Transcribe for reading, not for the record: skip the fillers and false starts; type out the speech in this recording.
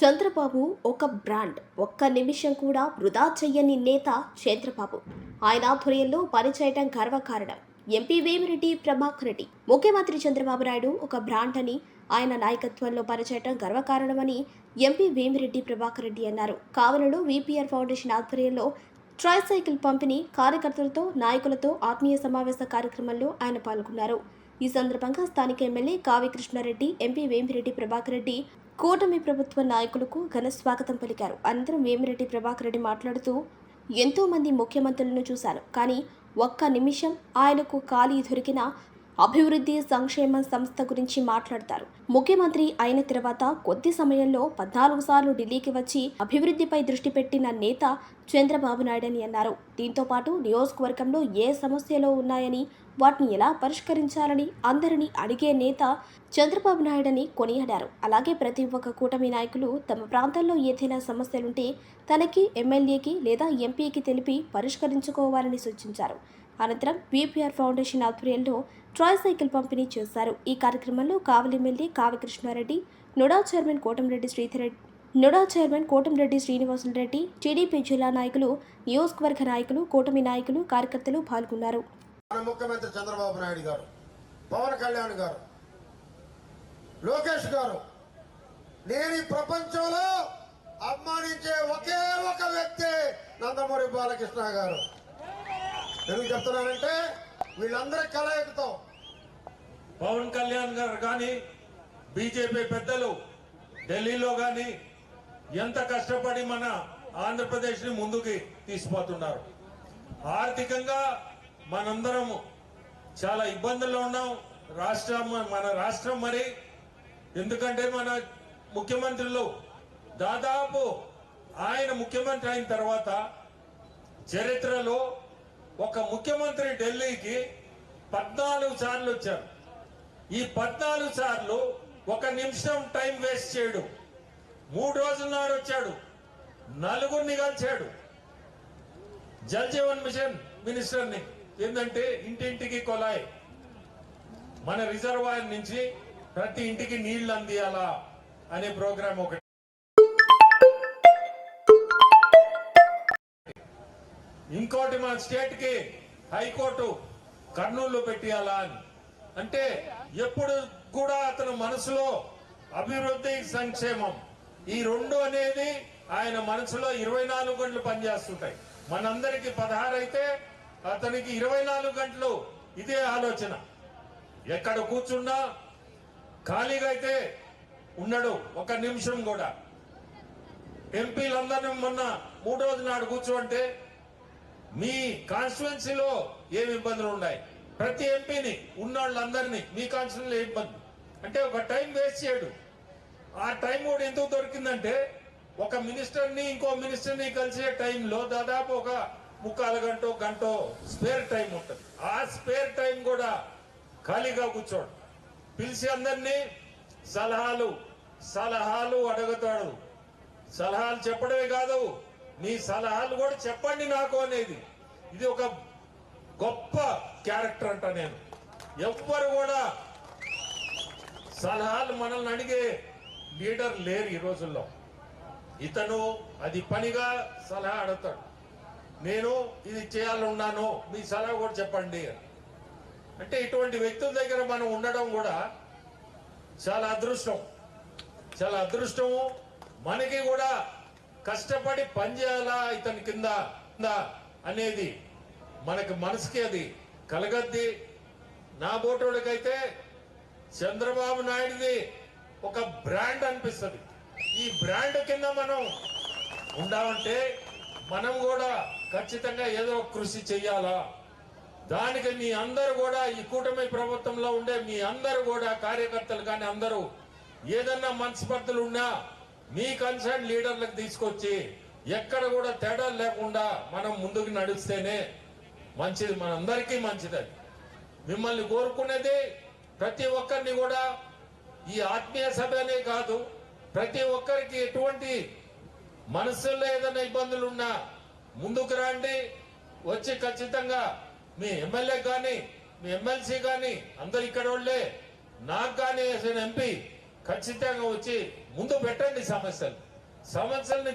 చంద్రబాబు ఒక బ్రాండ్. ఒక్క నిమిషం కూడా వృధా చెయ్యని నేత చంద్రబాబు. ఆయన ఆధ్వర్యంలో పనిచేయటం గర్వకారణం. ఎంపీ వేమిరెడ్డి ప్రభాకర్ రెడ్డి. ముఖ్యమంత్రి చంద్రబాబు నాయుడు ఒక బ్రాండ్ అని, ఆయన నాయకత్వంలో పనిచేయటం గర్వకారణమని ఎంపీ వేమిరెడ్డి ప్రభాకర్ రెడ్డి అన్నారు. కావలిలో వీపీఆర్ ఫౌండేషన్ ఆధ్వర్యంలో ట్రైసైకిల్ పంపిణీ కార్యకర్తలతో, నాయకులతో ఆత్మీయ సమావేశ కార్యక్రమంలో ఆయన పాల్గొన్నారు. ఈ సందర్భంగా స్థానిక ఎమ్మెల్యే కావి కృష్ణారెడ్డి, ఎంపీ వేమిరెడ్డి ప్రభాకర్ రెడ్డి కూటమి ప్రభుత్వ నాయకులకు ఘన స్వాగతం పలికారు. అనంతరం వేమిరెడ్డి ప్రభాకర్ రెడ్డి మాట్లాడుతూ, ఎంతో మంది ముఖ్యమంత్రులను చూశాను, కానీ ఒక్క నిమిషం ఆయనకు ఖాళీ దొరికిన అభివృద్ధి సంక్షేమ సంస్థ గురించి మాట్లాడతారు. ముఖ్యమంత్రి అయిన తర్వాత కొద్ది సమయంలో 14 సార్లు ఢిల్లీకి వచ్చి అభివృద్ధిపై దృష్టి పెట్టిన నేత చంద్రబాబు నాయుడని అన్నారు. దీంతో పాటు నియోజకవర్గంలో ఏ సమస్యలు ఉన్నాయని, వాటిని ఎలా పరిష్కరించాలని అందరినీ అడిగే నేత చంద్రబాబు నాయుడని కొనియాడారు. అలాగే ప్రతి ఒక్క కూటమి నాయకులు తమ ప్రాంతాల్లో ఏదైనా సమస్యలుంటే తనకి, ఎమ్మెల్యేకి లేదా ఎంపీకి తెలిపి పరిష్కరించుకోవాలని సూచించారు. అనంతరం వీపీఆర్ ఫౌండేషన్ ఆధ్వర్యంలో ట్రైసైకిల్ పంపిణీ చేశారు. ఈ కార్యక్రమంలో Kavali MLA Kavi Krishnareddy, NUDA chairman Kotamreddy Srinivasulureddy, TDP జిల్లా నాయకులు, నియోజకవర్గ నాయకులు, కూటమి నాయకులు, కార్యకర్తలు పాల్గొన్నారు. ముఖ్యమంత్రి చంద్రబాబు నాయుడు గారు, పవన్ కళ్యాణ్ గారు, లోకేష్ గారు, నేను ఈ ప్రపంచంలో అభిమానించే ఒకే ఒక వ్యక్తి నందమూరి బాలకృష్ణ గారు. ఎందుకు చెప్తున్నానంటే వీళ్ళందరి కలయికతో పవన్ కళ్యాణ్ గారు కానీ, బీజేపీ పెద్దలు ఢిల్లీలో కానీ ఎంత కష్టపడి మన ఆంధ్రప్రదేశ్ ని ముందుకి తీసుకుపోతున్నారు. ఆర్థికంగా మనందరం చాలా ఇబ్బందుల్లో ఉన్నాం. మన రాష్ట్రం మరి ఎందుకంటే మన ముఖ్యమంత్రులు దాదాపు ఆయన ముఖ్యమంత్రి అయిన తర్వాత చరిత్రలో ఒక ముఖ్యమంత్రి ఢిల్లీకి 14 సార్లు వచ్చారు. ఈ 14 సార్లు ఒక నిమిషం టైం వేస్ట్ చేయడు. 3 రోజుల నాడు వచ్చాడు, నలుగురిని కలిశాడు. జల్ జీవన్ మిషన్ మినిస్టర్ని ఏంటంటే ఇంటింటికి కొలాయి, మన రిజర్వాయర్ నుంచి ప్రతి ఇంటికి నీళ్లు అందియాలా అనే ప్రోగ్రాం ఒకటి. ఇంకోటి మన స్టేట్ కి హైకోర్టు కర్నూలు పెట్టియాలా అని. అంటే ఎప్పుడు కూడా అతని మనసులో అభివృద్ధి, సంక్షేమం ఈ రెండు అనేది ఆయన మనసులో 24 గంటలు పనిచేస్తుంటాయి. మనందరికి 16 అయితే అతనికి 24 గంటలు ఇదే ఆలోచన. ఎక్కడ కూర్చున్నా ఖాళీగా అయితే ఉన్నాడు ఒక నిమిషం కూడా. ఎంపీలందరినీ మొన్న 3 రోజుల నాడు కూర్చోంటే మీ కాన్స్టిట్యున్సీలో ఏమి ఇబ్బందులు ఉన్నాయి, ప్రతి ఎంపీని ఉన్నోళ్ళందరినీ మీ కాన్స్టిట్యున్సీలో ఇబ్బంది అంటే ఒక టైం వేస్ట్ చేయడు. ఆ టైం కూడా ఎందుకు దొరికిందంటే ఒక మినిస్టర్ని ఇంకో మినిస్టర్ని కలిసే టైంలో దాదాపు ఒక 3/4 గంట స్పేర్ టైం ఉంటుంది. ఆ స్పేర్ టైం కూడా ఖాళీగా కూర్చోడు. పిలిచి అందరినీ సలహాలు అడుగుతాడు. సలహాలు చెప్పడమే కాదు, మీ సలహాలు కూడా చెప్పండి నాకు అనేది. ఇది ఒక గొప్ప క్యారెక్టర్ అంట. నేను ఎవ్వరు కూడా సలహాలు మనల్ని అడిగే లీడర్ లేరు ఈ రోజుల్లో. ఇతను అది పనిగా సలహా అడుగుతాడు. నేను ఇది చేయాలన్నాను, మీ సలహా కూడా చెప్పండి అంటే. ఇటువంటి వ్యక్తుల దగ్గర మనం ఉండడం కూడా చాలా అదృష్టము. మనకి కూడా కష్టపడి పనిచేయాలా ఇతని కింద అనేది మనకి మనసుకి అది కలగద్ది. నా బోటోడికైతే చంద్రబాబు నాయుడుది ఒక బ్రాండ్ అనిపిస్తుంది. ఈ బ్రాండ్ కింద మనం ఉండాలంటే మనం కూడా ఖచ్చితంగా ఏదో కృషి చెయ్యాలా. దానికి మీ అందరూ కూడా, ఈ కూటమి ప్రభుత్వంలో ఉండే మీ అందరూ కూడా, కార్యకర్తలు కానీ అందరూ ఏదన్నా మనస్పర్ధలు ఉన్నా మీ కన్సర్న్ లీడర్లకు తీసుకొచ్చి ఎక్కడ కూడా తేడా లేకుండా మనం ముందుకు నడిస్తేనే మంచిది, మనందరికీ మంచిది. మిమ్మల్ని కోరుకునేది ప్రతి ఒక్కరిని కూడా ఈ ఆత్మీయ సభనే కాదు, ప్రతి ఒక్కరికి ఎటువంటి మనసులో ఏదైనా ఇబ్బందులు ఉన్నా ముందుకు రండి. వచ్చి ఖచ్చితంగా మీ ఎమ్మెల్యే కానీ, మీ ఎమ్మెల్సీ కానీ అందరు ఇక్కడ వాళ్ళే, నాకు కానీ ఎంపీ ఖచ్చితంగా వచ్చి ముందు పెట్టండి సమస్యలు. సమస్యల్ని